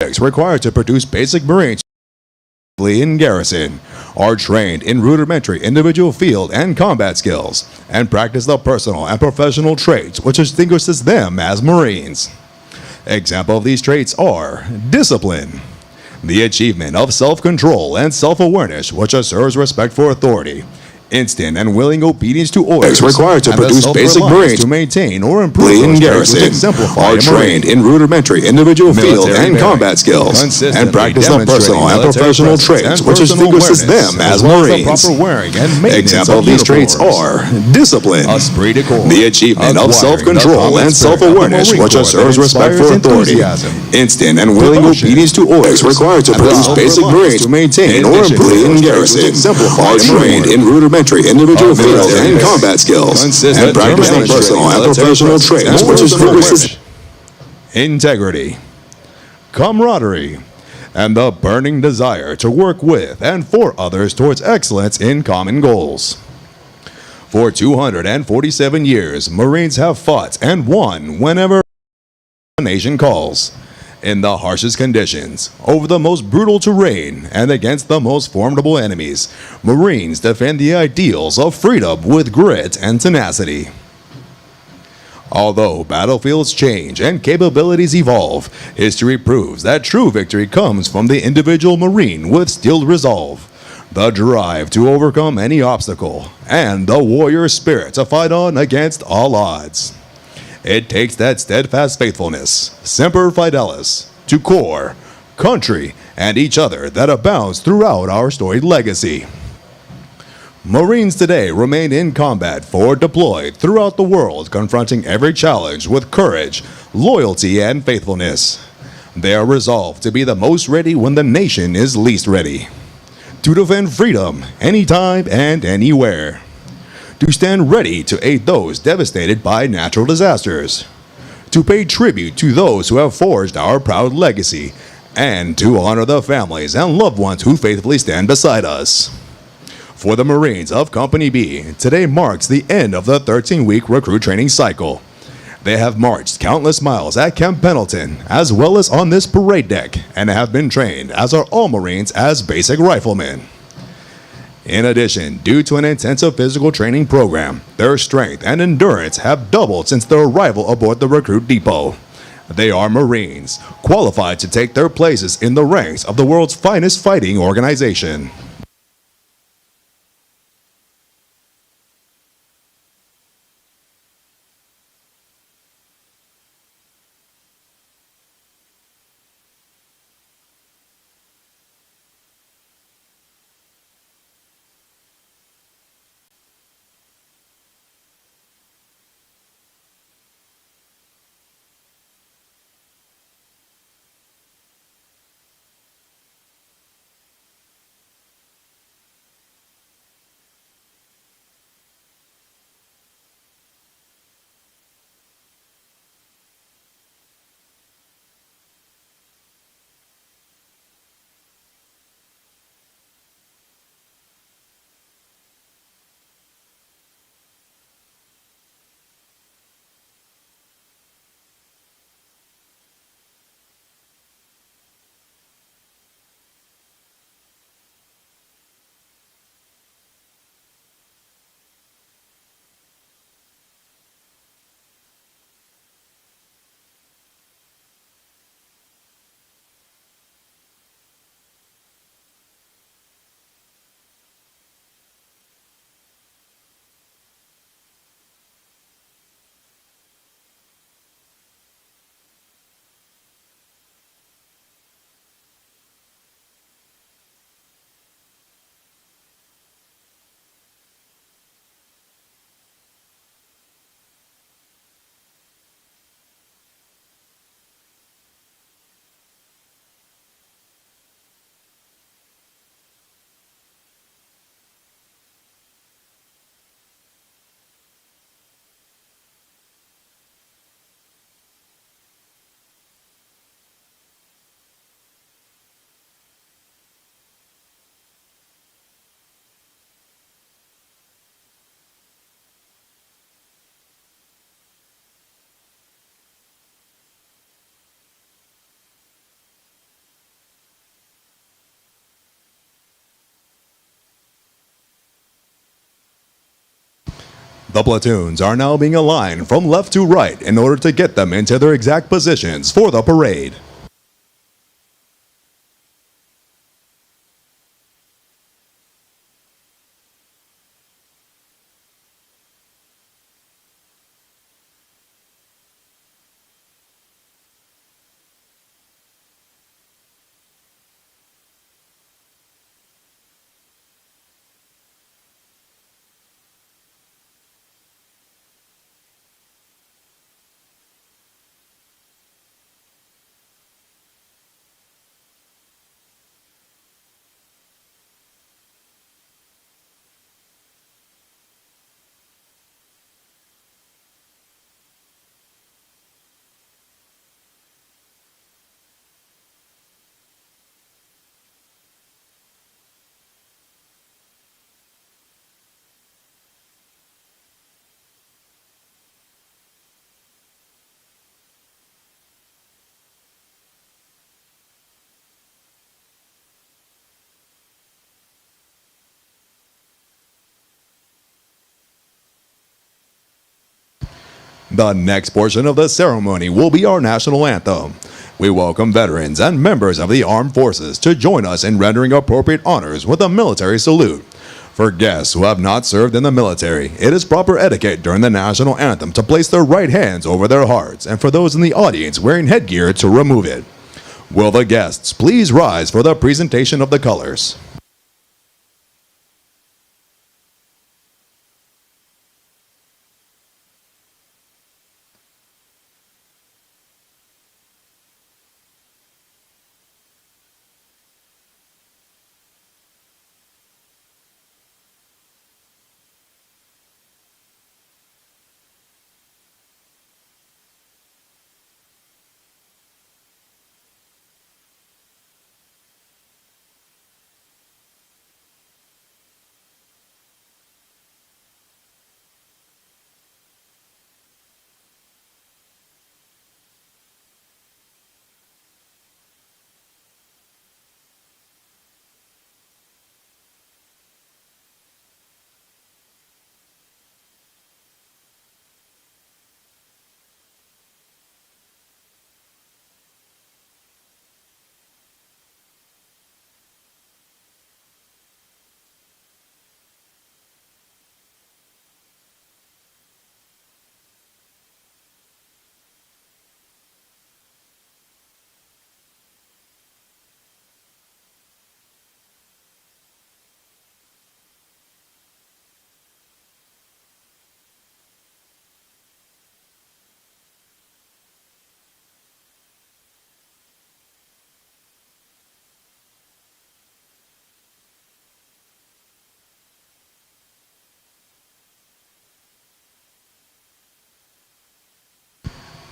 Traits required to produce basic Marines in garrison are trained in rudimentary individual field and combat skills and practice the personal and professional traits which distinguishes them as Marines. Example of these traits are discipline, the achievement of self-control and self-awareness which assures respect for authority, instant and willing obedience to orders required to produce basic Marines to maintain or improve in garrison are trained in rudimentary individual field and combat skills and practice the personal and professional traits which distinguishes them as Marines. Example of these traits are discipline, the achievement of self-control and self-awareness which assures respect for authority, instant and willing obedience to orders required to produce basic Marines to maintain or improve in garrison are trained in rudimentary individual field and combat skills and practice the personal and professional traits which distinguishes integrity, camaraderie, and the burning desire to work with and for others towards excellence in common goals. For 247 years, Marines have fought and won whenever the nation calls, in the harshest conditions, over the most brutal terrain, and against the most formidable enemies. Marines defend the ideals of freedom with grit and tenacity. Although battlefields change and capabilities evolve, history proves that true victory comes from the individual Marine with steeled resolve, the drive to overcome any obstacle, and the warrior spirit to fight on against all odds. It takes that steadfast faithfulness, semper fidelis, to corps, country, and each other that abounds throughout our storied legacy. Marines today remain in combat for deployed throughout the world, confronting every challenge with courage, loyalty, and faithfulness. They are resolved to be the most ready when the nation is least ready, to defend freedom anytime and anywhere, to stand ready to aid those devastated by natural disasters, to pay tribute to those who have forged our proud legacy, and to honor the families and loved ones who faithfully stand beside us. For the Marines of Company B, today marks the end of the 13-week recruit training cycle. They have marched countless miles at Camp Pendleton, as well as on this parade deck, and have been trained, as are all Marines, as basic riflemen. In addition, due to an intensive physical training program, their strength and endurance have doubled since their arrival aboard the recruit depot. They are Marines, qualified to take their places in the ranks of the world's finest fighting organization. The platoons are now being aligned from left to right in order to get them into their exact positions for the parade. The next portion of the ceremony will be our national anthem. We welcome veterans and members of the armed forces to join us in rendering appropriate honors with a military salute. For guests who have not served in the military, it is proper etiquette during the national anthem to place their right hands over their hearts, and for those in the audience wearing headgear to remove it. Will the guests please rise for the presentation of the colors?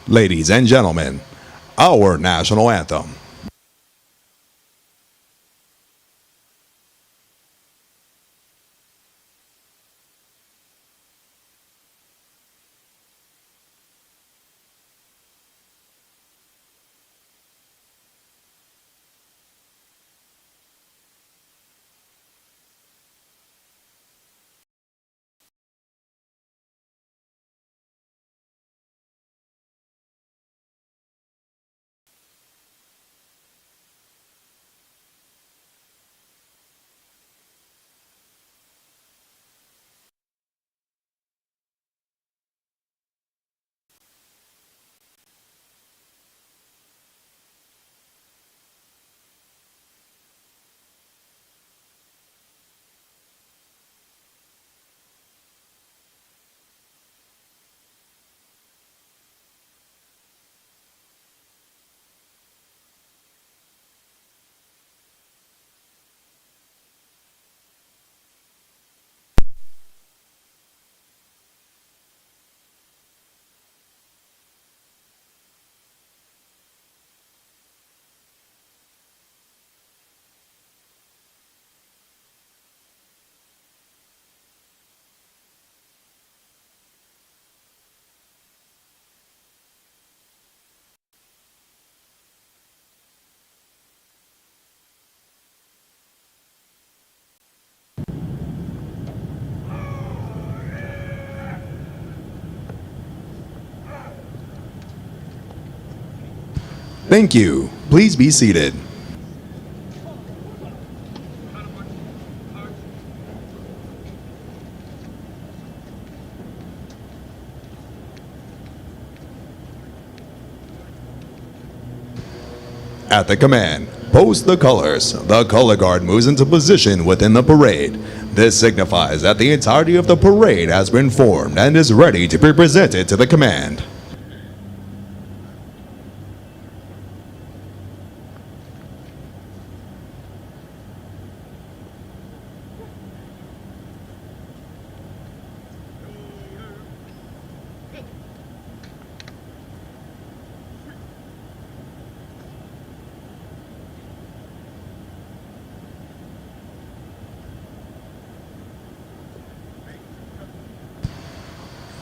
Ladies and gentlemen, our national anthem. Thank you. Please be seated. At the command, post the colors. The color guard moves into position within the parade. This signifies that the entirety of the parade has been formed and is ready to be presented to the command.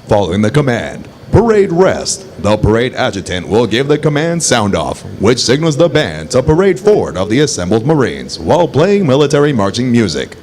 Following the command, parade rest. The parade adjutant will give the command sound off, which signals the band to parade forward of the assembled Marines while playing military marching music.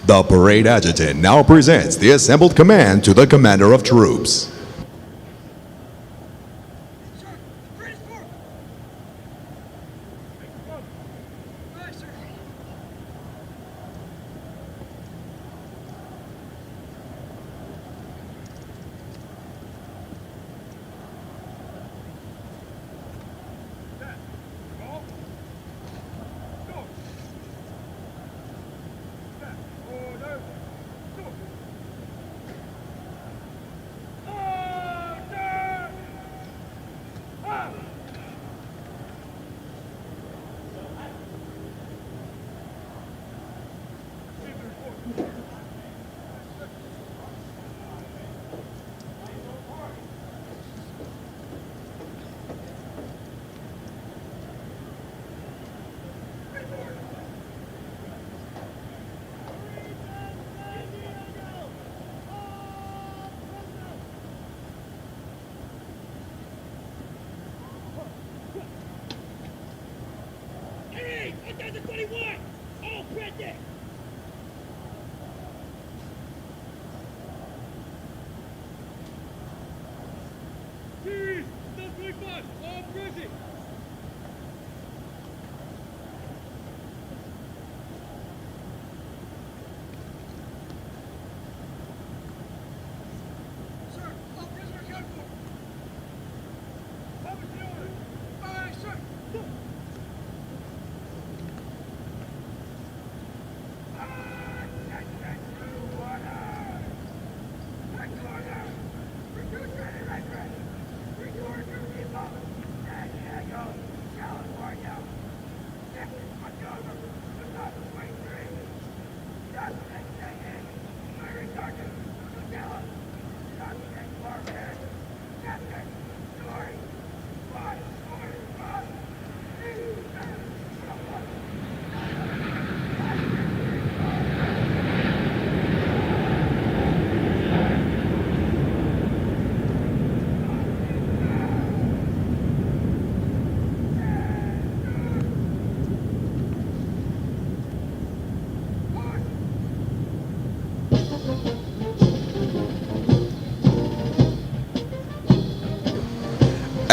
The parade adjutant now presents the assembled command to the commander of troops.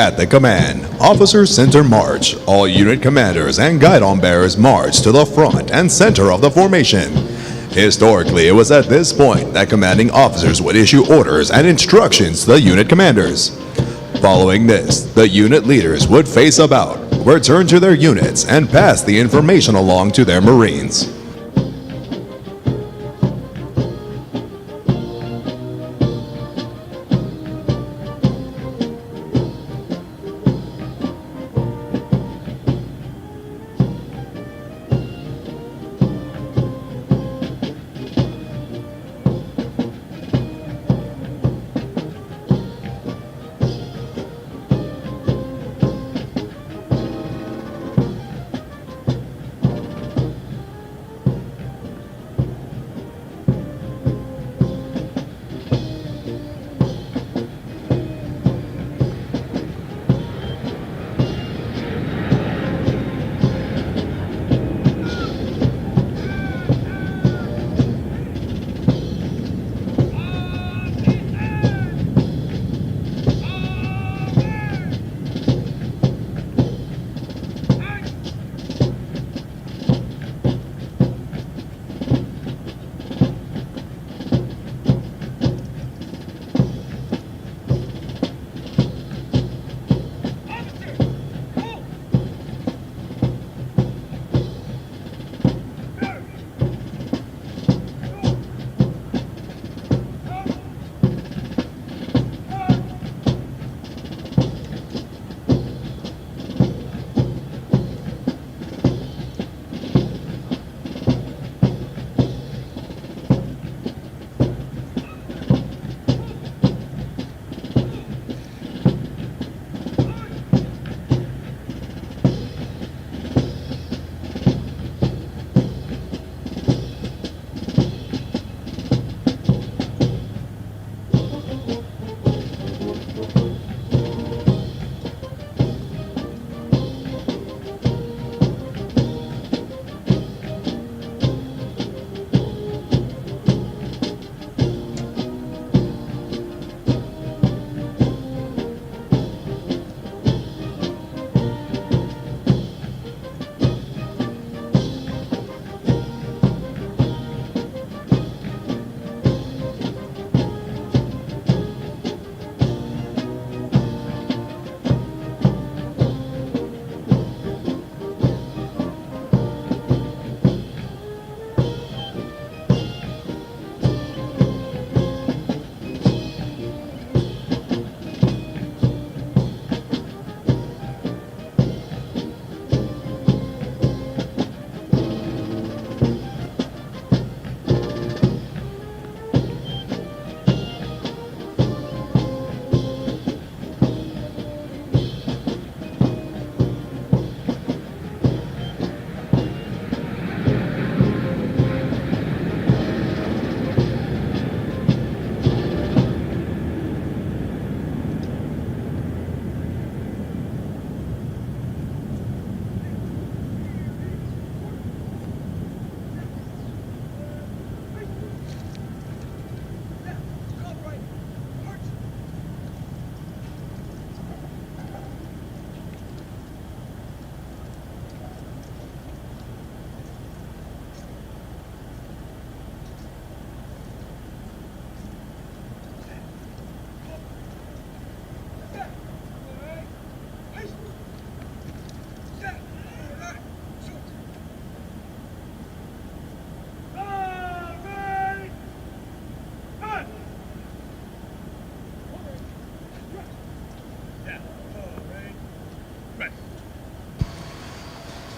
At the command, Officer Center March, all unit commanders and guidon bearers march to the front and center of the formation. Historically, it was at this point that commanding officers would issue orders and instructions to the unit commanders. Following this, the unit leaders would face about, return to their units, and pass the information along to their Marines.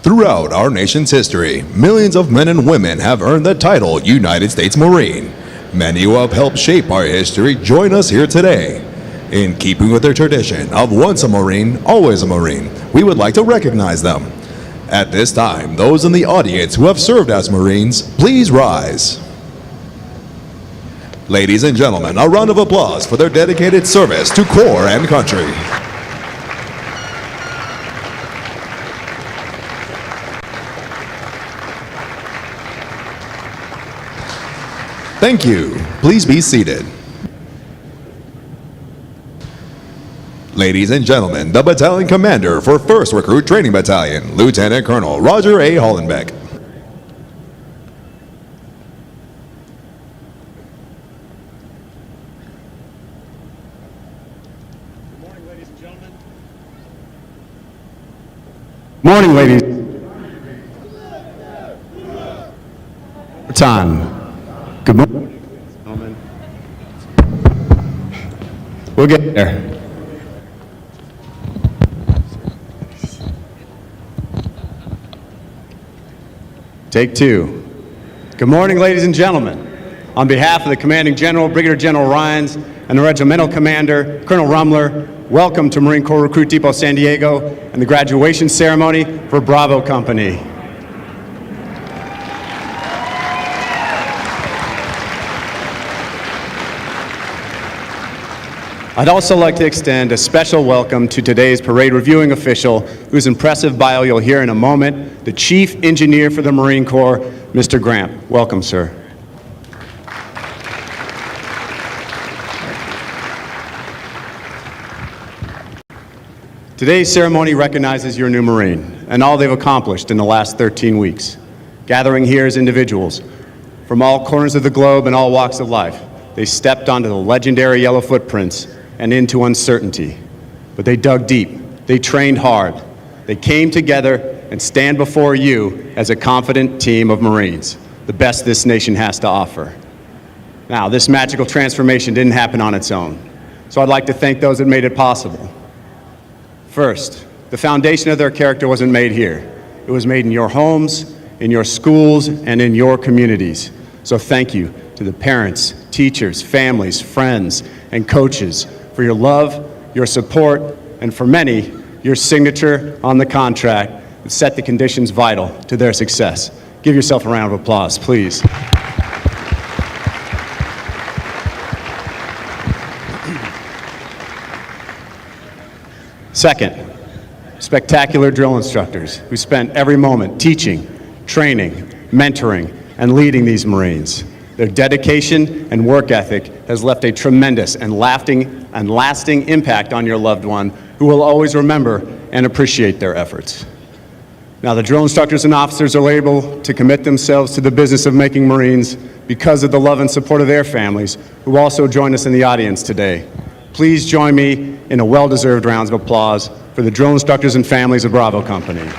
Throughout our nation's history, millions of men and women have earned the title United States Marine. Many who have helped shape our history join us here today. In keeping with their tradition of once a Marine, always a Marine, we would like to recognize them. At this time, those in the audience who have served as Marines, please rise. Ladies and gentlemen, a round of applause for their dedicated service to Corps and country. Thank you. Please be seated. Ladies and gentlemen, the battalion commander for 1st Recruit Training Battalion, Lieutenant Colonel Roger A. Hollenbeck. Good morning, ladies and gentlemen. Morning, ladies. Time. Good morning, gentlemen. We'll get there. Take two. Good morning, ladies and gentlemen. On behalf of the Commanding General, Brigadier General Ryans, and the Regimental Commander, Colonel Rumler, welcome to Marine Corps Recruit Depot San Diego and the graduation ceremony for Bravo Company. I'd also like to extend a special welcome to today's parade reviewing official, whose impressive bio you'll hear in a moment, the Chief Engineer for the Marine Corps, Mr. Grant. Welcome, sir. Today's ceremony recognizes your new Marine and all they've accomplished in the last 13 weeks. Gathering here as individuals from all corners of the globe and all walks of life, they stepped onto the legendary yellow footprints and into uncertainty. But they dug deep, they trained hard, they came together and stand before you as a confident team of Marines, the best this nation has to offer. Now, this magical transformation didn't happen on its own, so I'd like to thank those that made it possible. First, the foundation of their character wasn't made here. It was made in your homes, in your schools, and in your communities. So thank you to the parents, teachers, families, friends, and coaches for your love, your support, and for many, your signature on the contract that set the conditions vital to their success. Give yourself a round of applause, please. Second, spectacular drill instructors who spent every moment teaching, training, mentoring, and leading these Marines. Their dedication and work ethic has left a tremendous and lasting impact on your loved one, who will always remember and appreciate their efforts. Now, the drill instructors and officers are able to commit themselves to the business of making Marines because of the love and support of their families, who also join us in the audience today. Please join me in a well-deserved round of applause for the drill instructors and families of Bravo Company.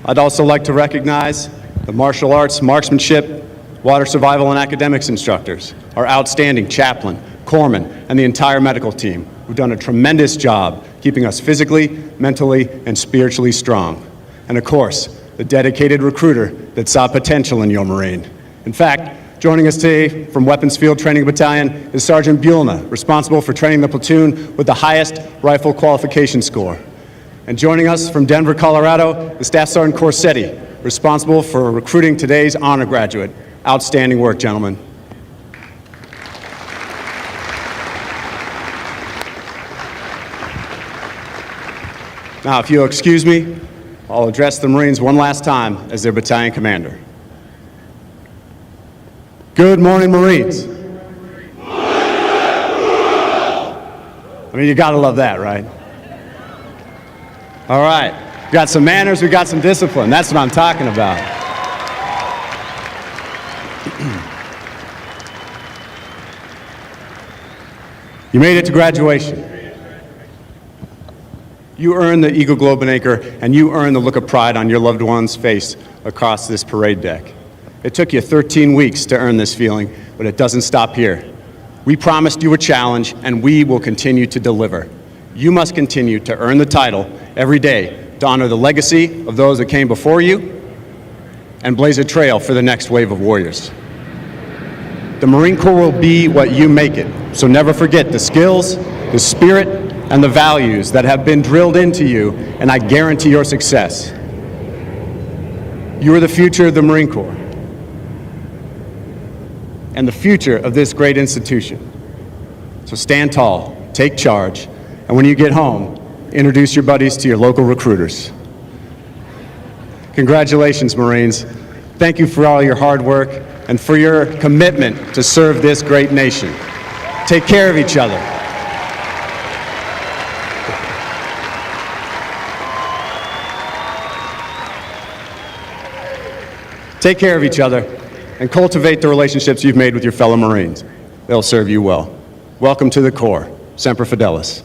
I'd also like to recognize the martial arts, marksmanship, water survival, and academics instructors, our outstanding chaplain, corpsman, and the entire medical team, who've done a tremendous job keeping us physically, mentally, and spiritually strong. And of course, the dedicated recruiter that saw potential in your Marine. In fact, joining us today from Weapons Field Training Battalion is Sergeant Buellna, responsible for training the platoon with the highest rifle qualification score. And joining us from Denver, Colorado, is Staff Sergeant Corsetti, responsible for recruiting today's honor graduate. Outstanding work, gentlemen. Now, if you'll excuse me, I'll address the Marines one last time as their battalion commander. Good morning, Marines. I mean, you gotta love that, right? All right, we got some manners, we got some discipline. That's what I'm talking about. You made it to graduation. You earned the Eagle Globe and Anchor, and you earned the look of pride on your loved one's face across this parade deck. It took you 13 weeks to earn this feeling, but it doesn't stop here. We promised you a challenge, and we will continue to deliver. You must continue to earn the title every day to honor the legacy of those that came before you and blaze a trail for the next wave of warriors. The Marine Corps will be what you make it, so never forget the skills, the spirit, and the values that have been drilled into you, and I guarantee your success. You are the future of the Marine Corps and the future of this great institution. So stand tall, take charge, and when you get home, introduce your buddies to your local recruiters. Congratulations, Marines. Thank you for all your hard work and for your commitment to serve this great nation. Take care of each other. Take care of each other and cultivate the relationships you've made with your fellow Marines. They'll serve you well. Welcome to the Corps. Semper Fidelis.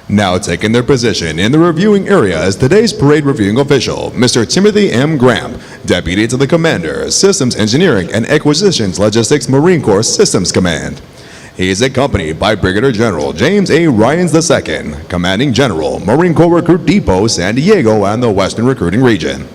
Now taking their position in the reviewing area is today's parade reviewing official, Mr. Timothy M. Gramp, Deputy to the Commander, Systems Engineering and Acquisitions Logistics Marine Corps Systems Command. He is accompanied by Brigadier General James A. Ryans II, Commanding General, Marine Corps Recruit Depot, San Diego and the Western Recruiting Region.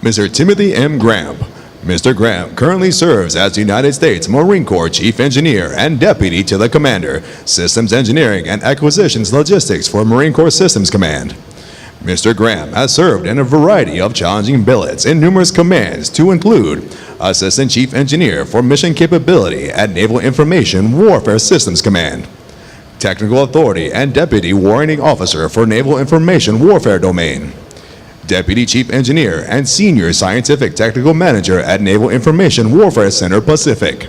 Mr. Timothy M. Gramp. Mr. Gramp currently serves as United States Marine Corps Chief Engineer and Deputy to the Commander, Systems Engineering and Acquisitions Logistics for Marine Corps Systems Command. Mr. Gramp has served in a variety of challenging billets in numerous commands to include Assistant Chief Engineer for Mission Capability at Naval Information Warfare Systems Command, Technical Authority and Deputy Warning Officer for Naval Information Warfare Domain, Deputy Chief Engineer and Senior Scientific Technical Manager at Naval Information Warfare Center Pacific,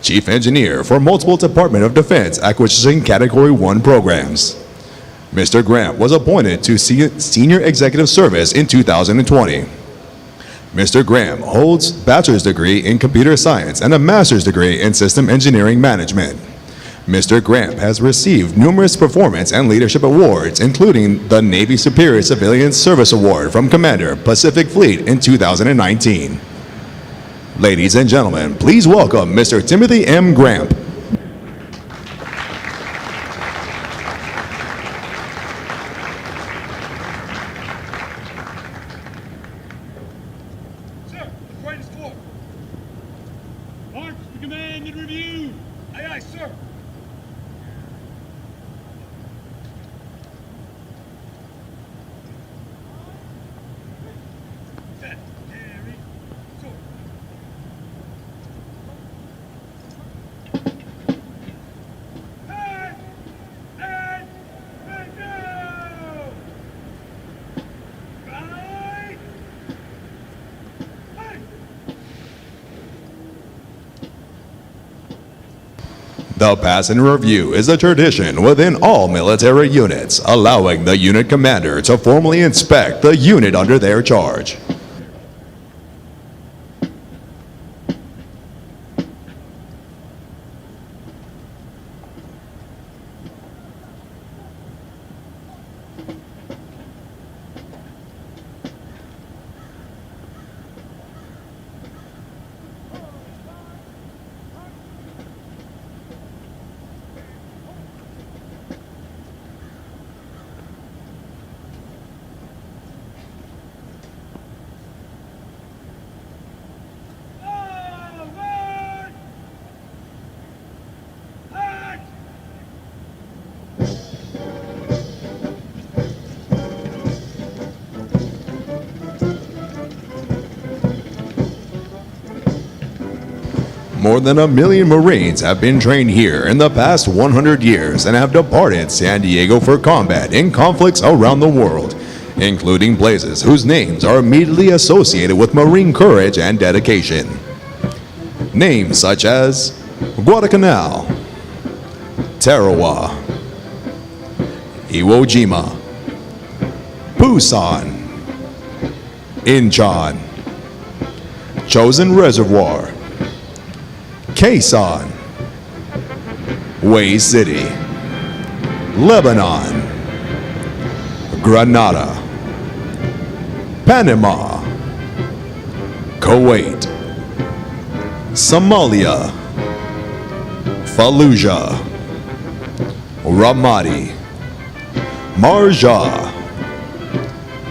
Chief Engineer for multiple Department of Defense Acquisition Category 1 programs. Mr. Gramp was appointed to Senior Executive Service in 2020. Mr. Gramp holds a bachelor's degree in computer science and a master's degree in system engineering management. Mr. Gramp has received numerous performance and leadership awards, including the Navy Superior Civilian Service Award from Commander, Pacific Fleet in 2019. Ladies and gentlemen, please welcome Mr. Timothy M. Gramp. Sir, the parade is full. March to command and review. Aye, aye, sir. Set, carry, sword. Head, and go! Right, hey! The pass and review is a tradition within all military units, allowing the unit commander to formally inspect the unit under their charge. More than 1 million Marines have been trained here in the past 100 years and have departed San Diego for combat in conflicts around the world, including places whose names are immediately associated with Marine courage and dedication. Names such as Guadalcanal, Tarawa, Iwo Jima, Busan, Incheon, Chosin Reservoir, Quezon, Way City, Lebanon, Grenada, Panama, Kuwait, Somalia, Fallujah, Ramadi, Marja,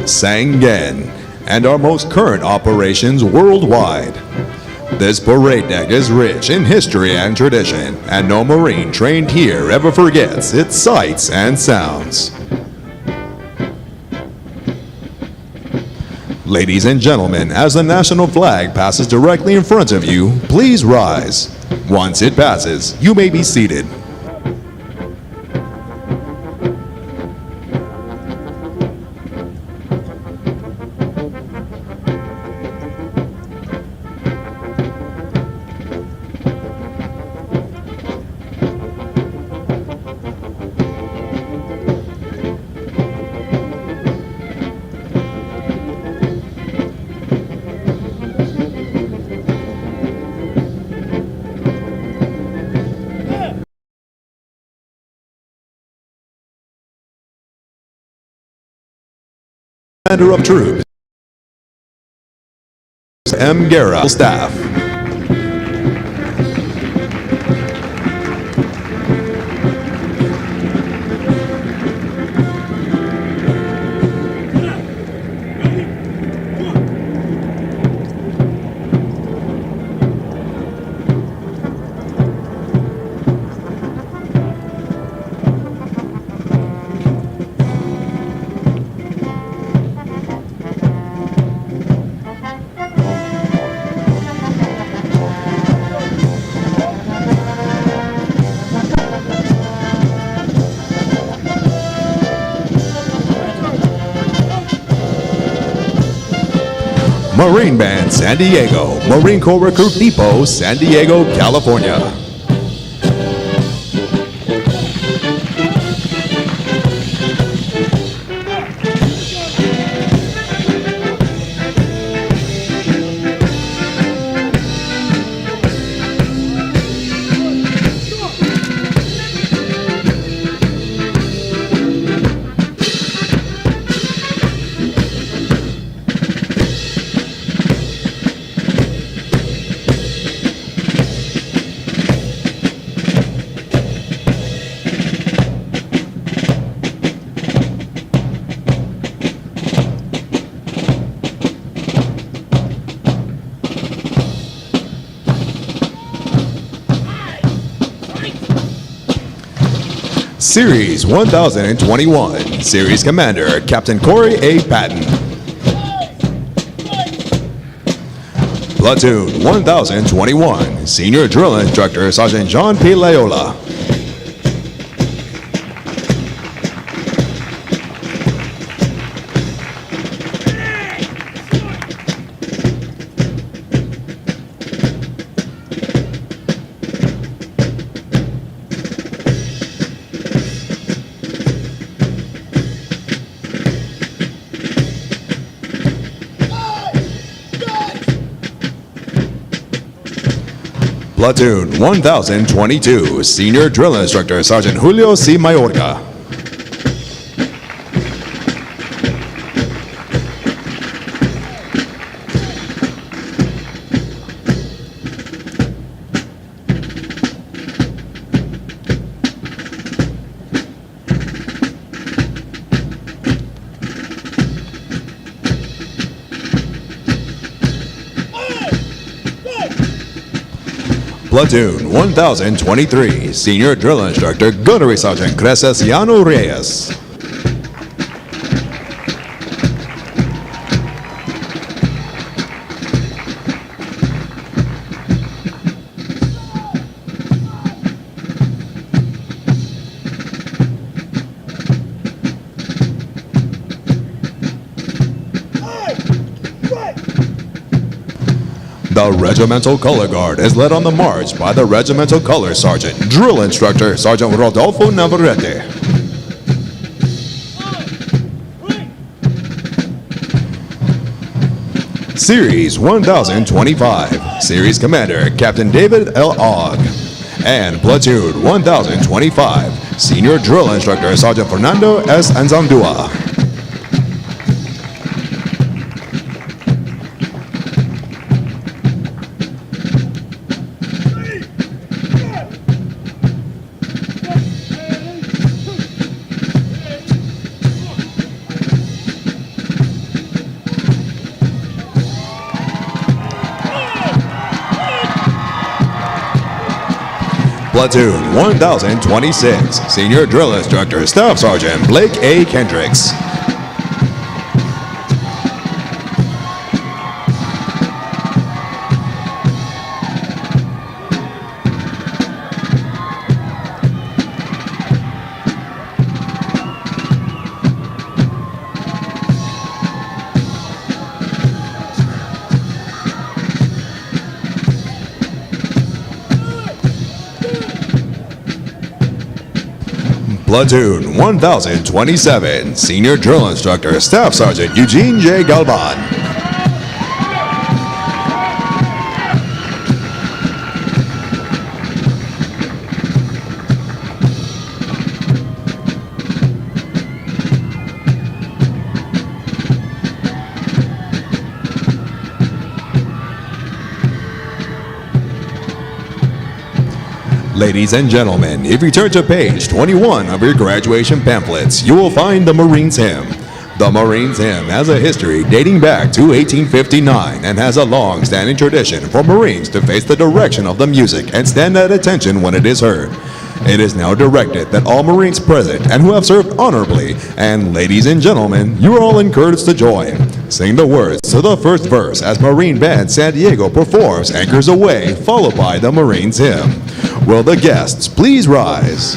Sangin, and our most current operations worldwide. This parade deck is rich in history and tradition, and no Marine trained here ever forgets its sights and sounds. Ladies and gentlemen, as the national flag passes directly in front of you, please rise. Once it passes, you may be seated. Commander of Troops, M. Guerra, Staff. Marine Band San Diego, Marine Corps Recruit Depot, San Diego, California. Series 1021, Series Commander, Captain Corey A. Patton. Platoon 1021, Senior Drill Instructor, Sergeant John P. Loyola. Platoon 1022, Senior Drill Instructor, Sergeant Julio C. Mayorga. Platoon 1023, Senior Drill Instructor, Gunnery Sergeant Crescesiano Reyes. The Regimental Color Guard is led on the march by the Regimental Color Sergeant, Drill Instructor, Sergeant Rodolfo Navarrete. Series 1025, Series Commander, Captain David L. Ogg. And Platoon 1025, Senior Drill Instructor, Sergeant Fernando S. Anzandua. Platoon 1026, Senior Drill Instructor, Staff Sergeant Blake A. Kendricks. Platoon 1027, Senior Drill Instructor, Staff Sergeant Eugene J. Galvan. Ladies and gentlemen, if you turn to page 21 of your graduation pamphlets, you will find the Marines Hymn. The Marines Hymn has a history dating back to 1859 and has a long-standing tradition for Marines to face the direction of the music and stand at attention when it is heard. It is now directed that all Marines present and who have served honorably, and ladies and gentlemen, you are all encouraged to join. Sing the words to the first verse as Marine Band San Diego performs Anchors Away, followed by the Marines Hymn. Will the guests please rise?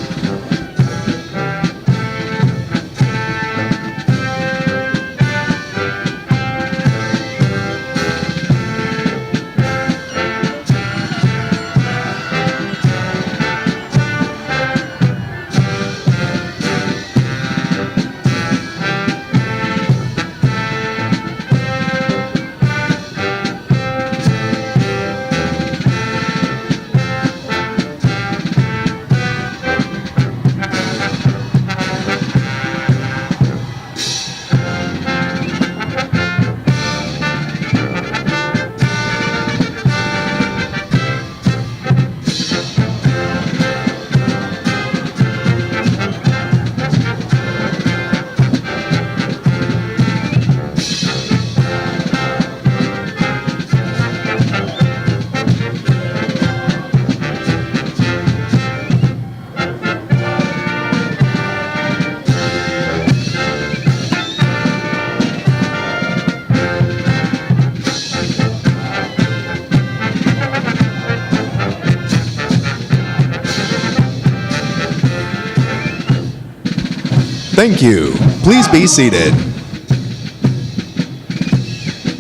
Thank you. Please be seated.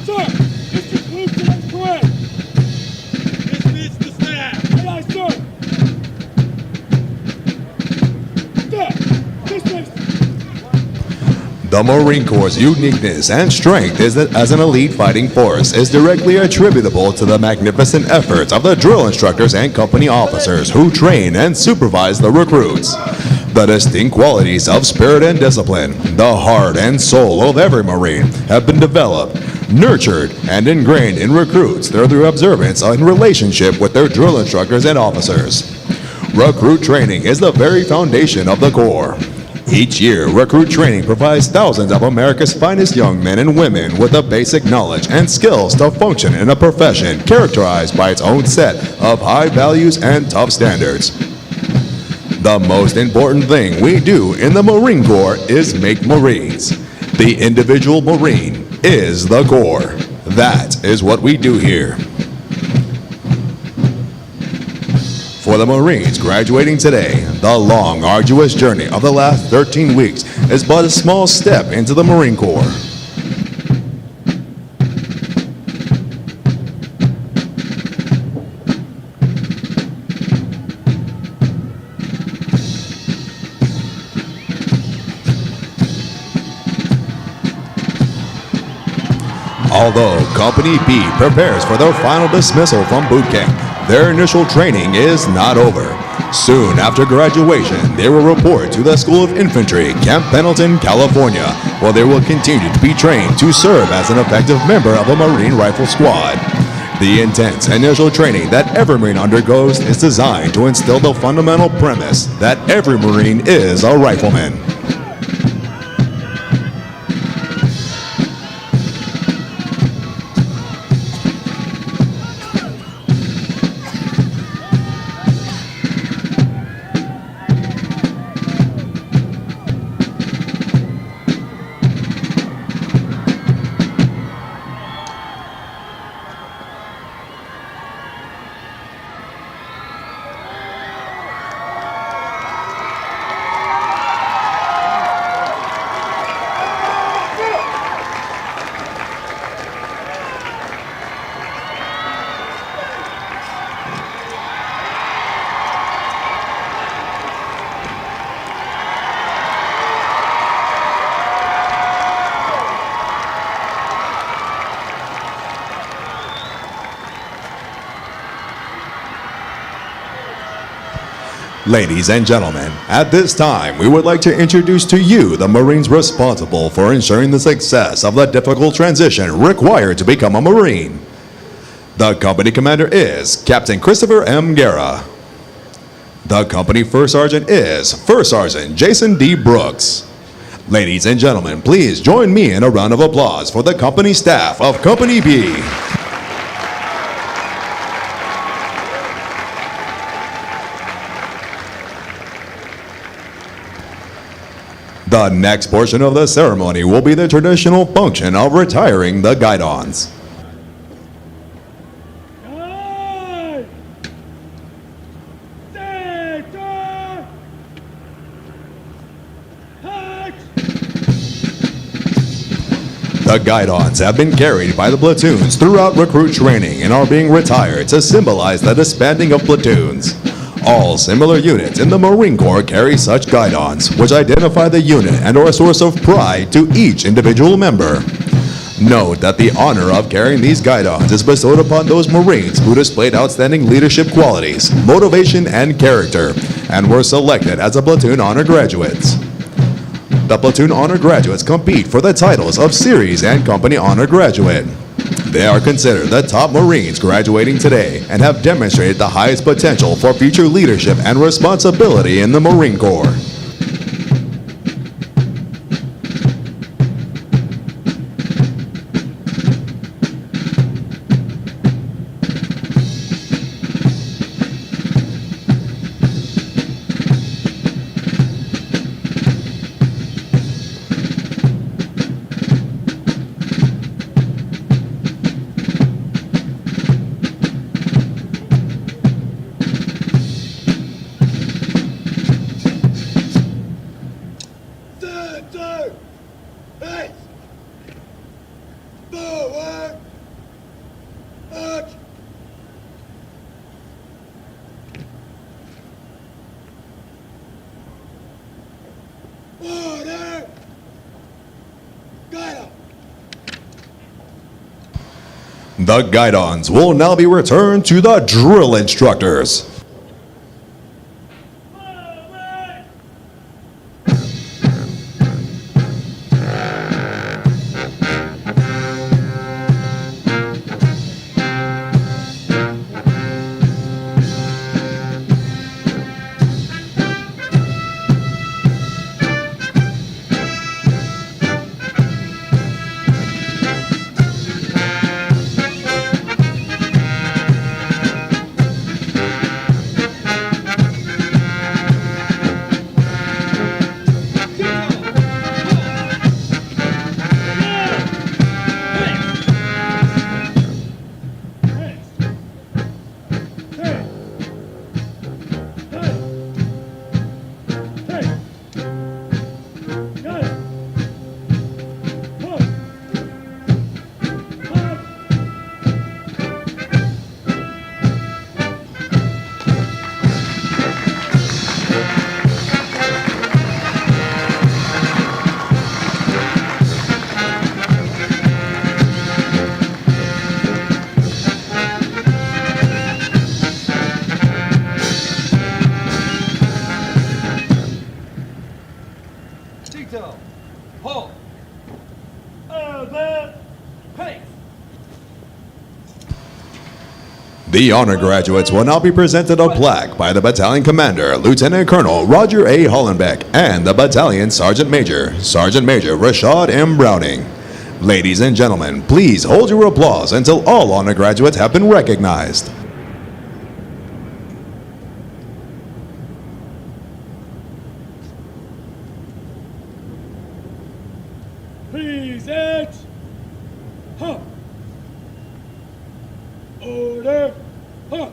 Sir, Mr. Clifton, that's correct. Dismiss the staff. Aye, aye, sir. Staff, dismiss. The Marine Corps' uniqueness and strength as an elite fighting force is directly attributable to the magnificent efforts of the drill instructors and company officers who train and supervise the recruits. The distinct qualities of spirit and discipline, the heart and soul of every Marine have been developed, nurtured, and ingrained in recruits through their observance and relationship with their drill instructors and officers. Recruit training is the very foundation of the Corps. Each year, recruit training provides thousands of America's finest young men and women with the basic knowledge and skills to function in a profession characterized by its own set of high values and tough standards. The most important thing we do in the Marine Corps is make Marines. The individual Marine is the Corps. That is what we do here. For the Marines graduating today, the long, arduous journey of the last 13 weeks is but a small step into the Marine Corps. Although Company B prepares for their final dismissal from boot camp, their initial training is not over. Soon after graduation, they will report to the School of Infantry, Camp Pendleton, California, where they will continue to be trained to serve as an effective member of a Marine Rifle Squad. The intense initial training that every Marine undergoes is designed to instill the fundamental premise that every Marine is a rifleman. Ladies and gentlemen, at this time, we would like to introduce to you the Marines responsible for ensuring the success of the difficult transition required to become a Marine. The company commander is Captain Christopher M. Guerra. The company first sergeant is First Sergeant Jason D. Brooks. Ladies and gentlemen, please join me in a round of applause for the company staff of Company B. The next portion of the ceremony will be the traditional function of retiring the guidons. Guide! Sector! Hatch! The guidons have been carried by the platoons throughout recruit training and are being retired to symbolize the disbanding of platoons. All similar units in the Marine Corps carry such guidons, which identify the unit and are a source of pride to each individual member. Note that the honor of carrying these guidons is bestowed upon those Marines who displayed outstanding leadership qualities, motivation, and character, and were selected as a platoon honor graduates. The platoon honor graduates compete for the titles of Series and Company Honor Graduate. They are considered the top Marines graduating today and have demonstrated the highest potential for future leadership and responsibility in the Marine Corps. Center! Base! Forward! March! Order! Guide up! The guidons will now be returned to the drill instructors. The honor graduates will now be presented a plaque by the battalion commander, Lieutenant Colonel Roger A. Hollenbeck, and the battalion Sergeant Major, Rashad M. Browning. Ladies and gentlemen, please hold your applause until all honor graduates have been recognized. Present. Huh. Order. Huh.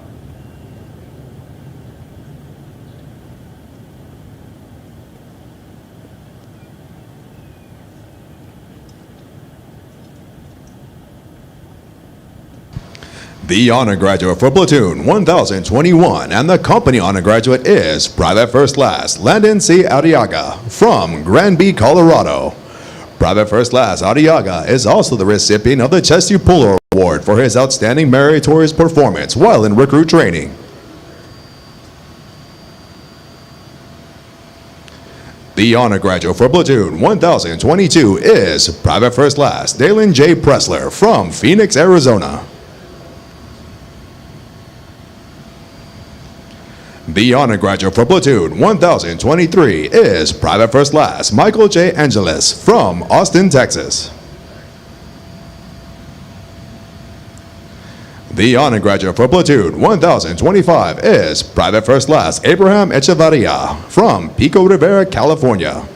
The honor graduate for Platoon 1021 and the company honor graduate is Private First Class Landon C. Arriaga from Granby, Colorado. Private First Class Arriaga is also the recipient of the Chesty Puller Award for his outstanding meritorious performance while in recruit training. The honor graduate for Platoon 1022 is Private First Class Dalen J. Pressler from Phoenix, Arizona. The honor graduate for Platoon 1023 is Private First Class Michael J. Angeles from Austin, Texas. The honor graduate for Platoon 1025 is Private First Class Abraham Echevarria from Pico Rivera, California.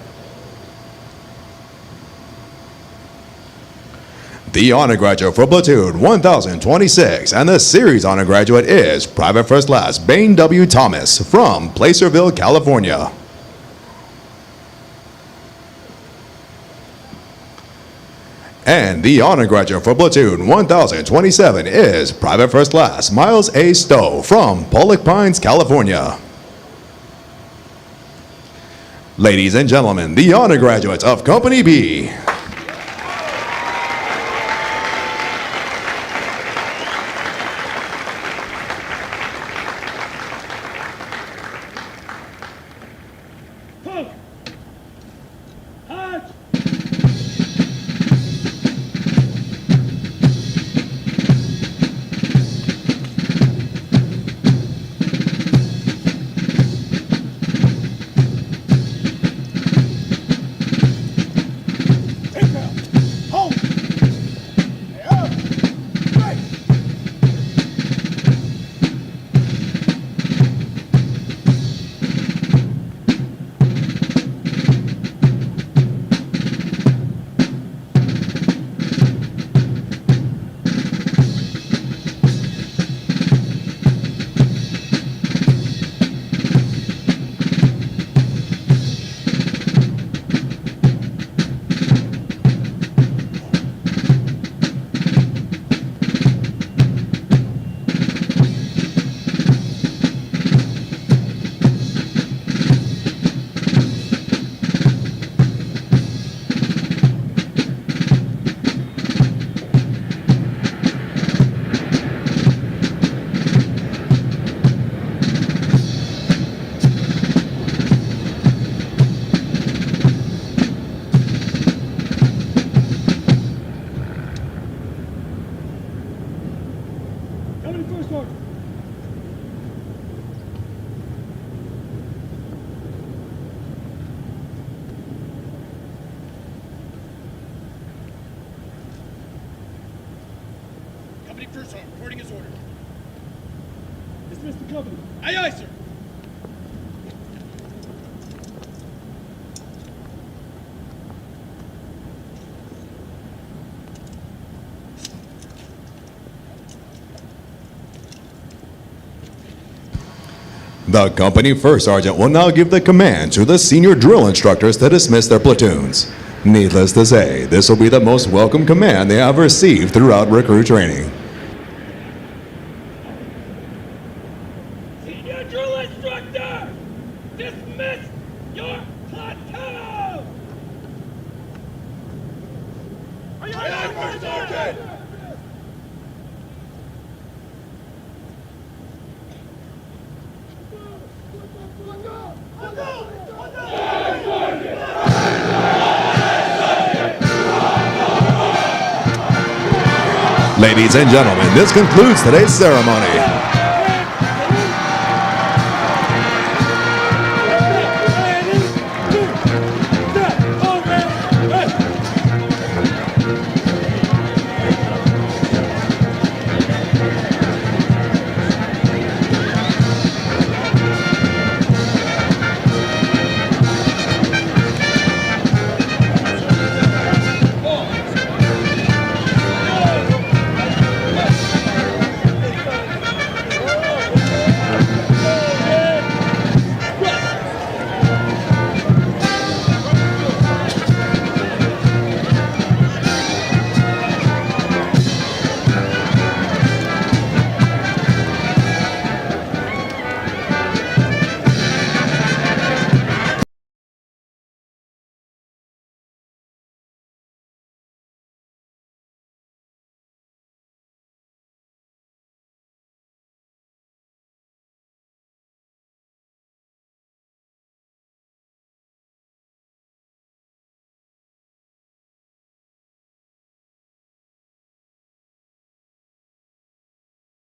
The honor graduate for Platoon 1026 and the series honor graduate is Private First Class Bain W. Thomas from Placerville, California. And the honor graduate for Platoon 1027 is Private First Class Miles A. Stowe from Pollock Pines, California. Ladies and gentlemen, the honor graduates of Company B. Reporting his order. Dismiss the company. Aye, aye, sir. The company first sergeant will now give the command to the senior drill instructors to dismiss their platoons. Needless to say, this will be the most welcome command they have received throughout recruit training. Senior drill instructor, dismiss your platoon! Aye, aye, first sergeant! Ladies and gentlemen, this concludes today's ceremony.